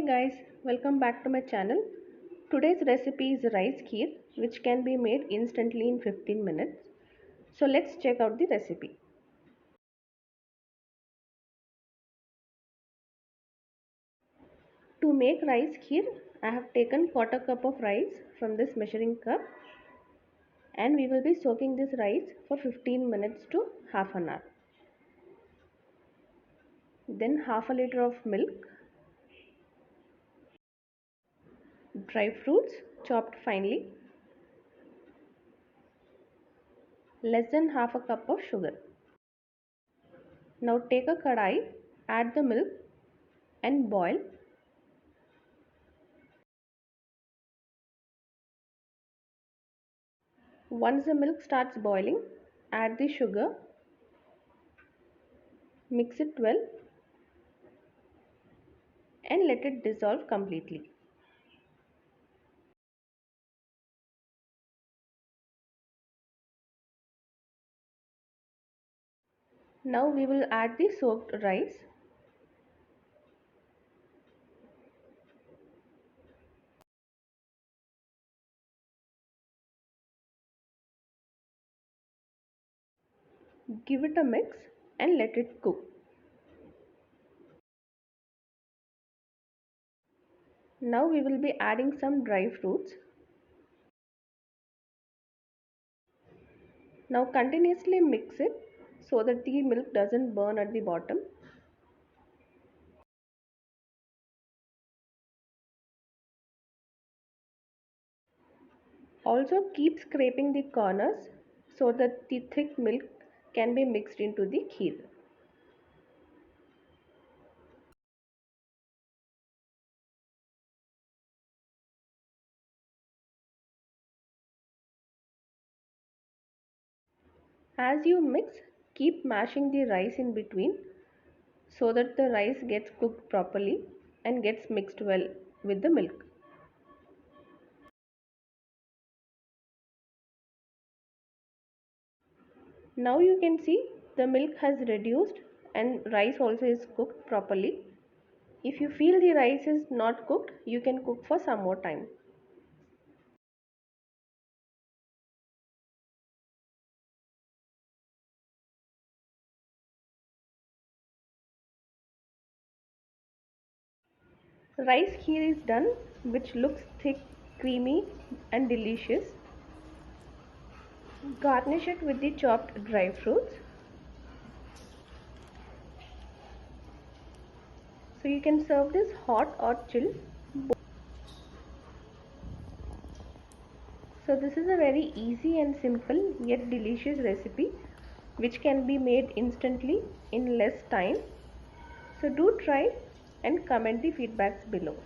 guys, welcome back to my channel. Today's recipe is rice kheer which can be made instantly in 15 minutes. So let's check out the recipe. To make rice kheer, I have taken quarter cup of rice from this measuring cup and we will be soaking this rice for 15 minutes to half an hour. Then half a liter of milk, dry fruits chopped finely, less than half a cup of sugar. Now take a kadai, add the milk and boil. Once the milk starts boiling, add the sugar, mix it well and let it dissolve completely. Now we will add the soaked rice. Give it a mix and let it cook. Now we will be adding some dry fruits. Now continuously mix it so that the milk doesn't burn at the bottom. Also keep scraping the corners so that the thick milk can be mixed into the kheer. As you mix, keep mashing the rice in between so that the rice gets cooked properly and gets mixed well with the milk. Now you can see the milk has reduced and rice also is cooked properly. If you feel the rice is not cooked, you can cook for some more time. Rice kheer is done, which looks thick, creamy and delicious. Garnish it with the chopped dry fruits. So you can serve this hot or chilled. So this is a very easy and simple yet delicious recipe which can be made instantly in less time. So do try and comment the feedbacks below.